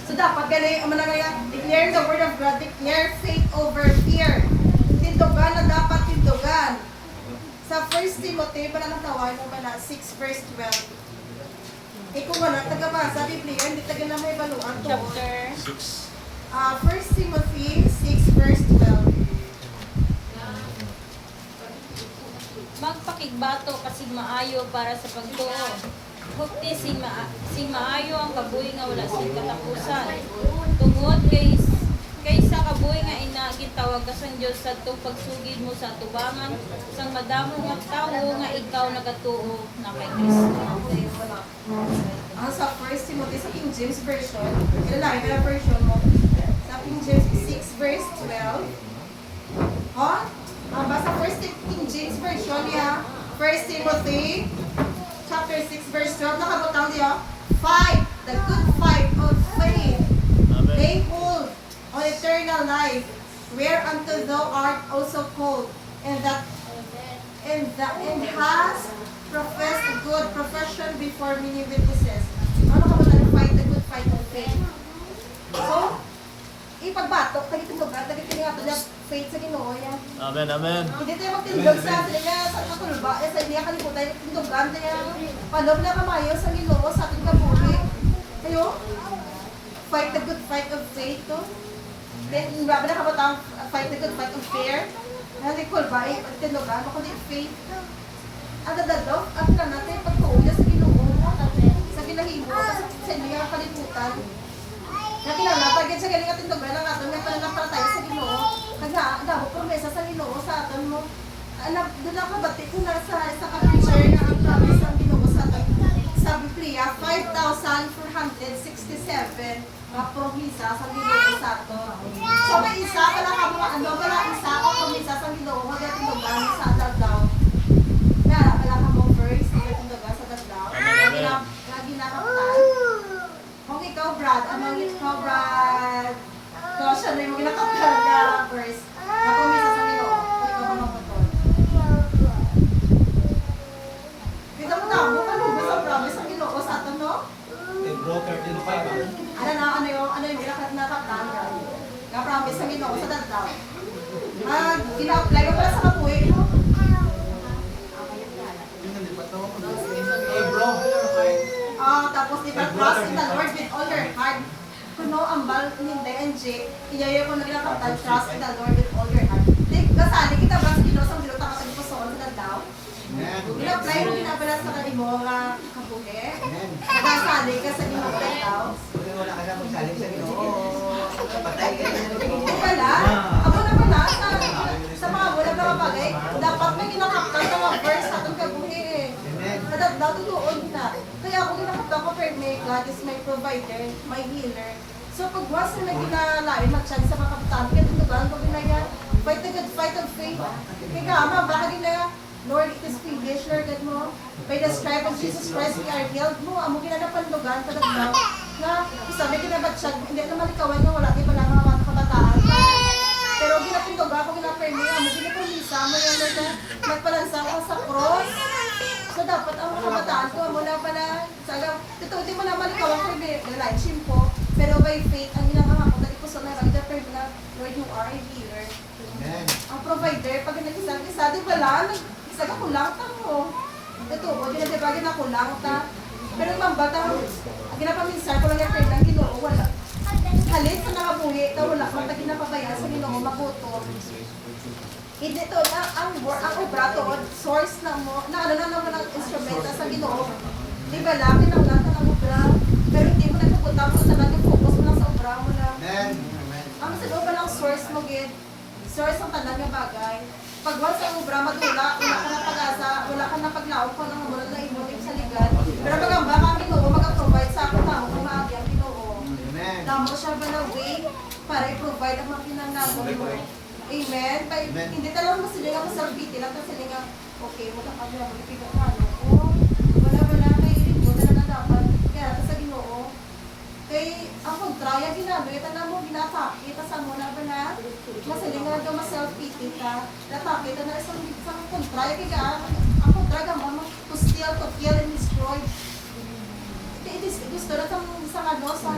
So dapat galing ang declare the word of God, declare faith over fear. Tindugan na dapat tindugan. Sa 1 Timothy, pala ng tawag mo pala, 6 verse 12. Kung wala, taga-basa, Biblia, hindi taga na may baluan to. Chapter 1 Timothy 6 verse 12. magpakigbato kasi maayo para sa pagtuo. Hukti sing maayo ang kabuhi nga wala sing katapusan. Tungod kay sa kabuhi nga gitawag ka sang Dios sa pagsugid mo sa tubangan sang madamo nga tawo nga ikaw nagatuo na kay Kristo. Sa 1 Timothy sa King James Version, ilalagay ka na version mo. Sa King James 6 verse 12. Basta 1 King James Version niya, 1 Timothy chapter 6 verse 12, nakabutang niya, fight the good fight of faith. Amen. Lay hold on eternal life, whereunto thou art also called, and has professed a good profession before many witnesses. Ano ka ba fight the good fight of faith? So, ipagbatok, tagitindog niya faith sa Ginoo yan. Amen, amen. Hindi tayo magtindog sa niya sa katulba, sa niya kalimutan, tindogan tayo, panog na kamayo sa Ginoo sa ating kabuhi. Kayo, fight the good fight of faith to. Then, grabe na kabatang fight the good fight of fear. Hindi kulba, tindogan, kundi faith. Ang dadalaw, ang natin, pagtuuya sa Ginoo, sa ginahimo, sa niya kalimutan. Nakinanatagin sa galing at tindogan ang aton nga pananampalataya sa Ginoo. Kaya daw promesa sa Ginoo sa aton mo. Doon ako bati ko na sa ka-preacher nga ang promise ng Ginoo sa aton. Sa Biblia, 5,467 mga promesa sa Ginoo sa aton. So may isa wala ka mga wala isa ka promesa sa Ginoo nga tindogan sa adlaw. Wala ka mo verse nga tindogan sa adlaw. Nga ginakaptan. Kung ikaw, Brad, caution na yung ginakaptan na verse. Napumisa sa Ginoo. Kung ikaw ba mapatol. Kita mo na, bukalubos ang promise ng Ginoo sa atin, no? Broker din pa ba? Ano yung ginakaptan niya? Nga-promise ng Ginoo sa dadlaw. Gina-apply ko pala sa kapuwi. Hindi pa to. Hey bro, Tapos di ba, trust in the Lord with all your heart. Kuno ambal hindi NJ, iyayo ko na ginakaptan, trust in the Lord with all your heart. Kasali kita ba sa Ginoo sa Ginoo ta sa puson sa daw? Gina-apply mo ginabala sa kanimo nga kabuhi. Kasali ka sa Ginoo daw. wala ka na magsaling sa Ginoo. Patay ka na ng Ginoo. Di pala, ako na pala sa mga wala mga bagay, dapat may ginakaptan sa mga verse sa atong kabuhi eh. Daw tutuon na. Kaya ako ginakaptan ko, pero may God is my provider, my healer. So pag was na ginalain mag-chance sa mga kapitan, kaya tutugan ko ginaya, fight the good fight of faith. Kaya kama, baka ginaya, Lord, it is privilege, Lord God mo. By the stripe of Jesus Christ, we are healed mo. Amo ginanapandugan, kadagdaw. Na, isabi ginabatsyag, hindi naman ikawan nga, wala di pala mga kabataan. Pero ginapindugan ko, ginapermi, amo ginapulisa mo yan, Lord God. Nagpalansa ko sa cross. So dapat ang mga kabataan ko, mula pala, saga, ito mo naman ikaw ang privilege, simpo. Pero by faith, ang ginagawa ko, dahil ko sa nagagaper na, Lord, you are a healer. Ang provider, pag nag-isa, di ba lang, isa ka kulang ta mo. Ito, o, ginagibagin na kulang ta. Pero mambata, ang ginapaminsan ko lang yung friend ng Ginoo, wala. Halit sa nakabuhi, ito wala, matag ginapabayan sa Ginoo, mabuto. Ito na, ang obra to, source na mo, na ano na naman ang instrumenta sa Ginoo. Di ba lang, kinaulan ka ng obra. Pero hindi mo nagpupunta mo sa nag-focus mo lang sa obra mo lang. Ang sa loob lang source mo, gid. Source ang tanang nga bagay. Pag wala sa obra, madula, wala ka na pag-asa, wala ka na paglaog ko ng mula na imutin sa ligan. Pero pag ang baka ang Ginoo, mag-provide sa ako tao kung maagi ang Ginoo. Damo siya ba na way para i-provide ang mga kinangangol mo. Amen? Hindi talagang mo sila nga masarbiti lang, tapos sila nga, okay, wala ka na, mag-ipigat na, ano? Wala, may ilig mo talaga dapat. Kaya natin sa Ginoo. Kay, ang kontraya, ginagawa, ita mo, ginatake, ita sa muna ba na? Masiling nga daw ma-self-pity ka. Natake, ita na isang kontraya, kaya ang kontraya mo, to steal, to kill, and destroy. Ito gusto na sa ano, sa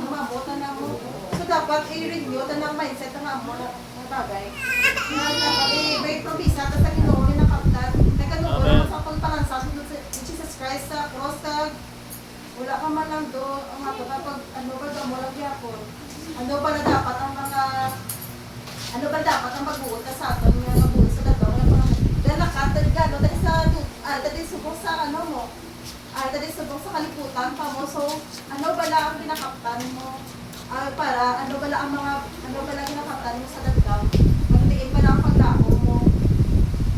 mabota na mo. So, dapat i-review ta ng mindset na mo na bagay. Dapat may probisa ta sa Ginoo na kaptan. Nagkanuo naman sa pagpalansas mo sa Jesus Christ sa cross tag. Wala ka man lang do, ang ato kapag ano ba mo lang yapon. Ano ba na dapat ang mga magbuot na sa aton nga magbuot sa dalaw nga mga dahil nakatad gano dahil subok sa ano mo dahil subok sa kaliputan pa mo so ano ba lang ang pinakaptan mo para ano ba lang ang mga kinakaptan mo sa dalaw magdiin pa lang ang paglako mo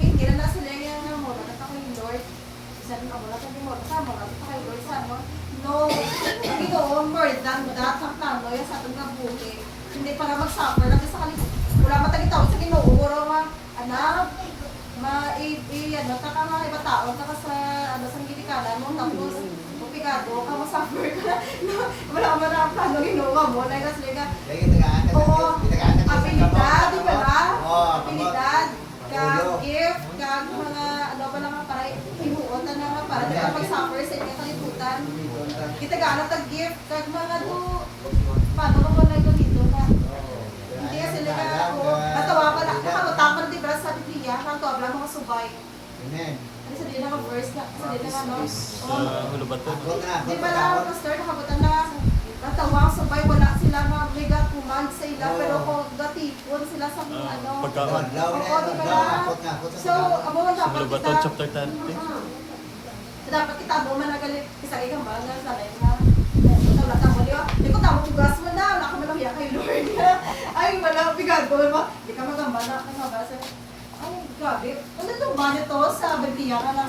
hindi na sila nga mo na kay Lord sabi mo na kay mo na kay Lord sa mo no ito more than that ang plano yung sa ating kabuhi hindi para mag-suffer lang sa kaliputan wala matagitawid sa Ginoo oro nga anak ano ta ka nga iba tao ta ka sa ano sa gilikanan mo tapos upigado ka masuffer ka wala man ang plano Ginoo mo na kasi nga oo abilidad di ba na abilidad kag gift kag mga ano ba lang para himuon na nga para di ka mag-suffer sa inyong kalibutan kita gaano tag gift kag mga do paano ka wala dito na hindi kasi sila natawa pa lang nakakatapan di ba sa Biblia natawa lang mga subay Amen. ano sa din na verse na sa din na ano Hulubaton. di ba na pastor nakabutan na natawa ang subay wala sila nga mega command sa ila pero kung gatipon sila sa mga ano Pagkaon. oo di ba na so amo man dapat Hulubaton kita chapter 30. dapat kita amo man nagalit isagay kang ba nga sa life na wala tamo di ba di ko tamo tugas mo na wala ka man lang kay Lord ay wala pigado mo di ka magamba na kung mabasa ay grabe ano itong ba nito sa Biblia ka na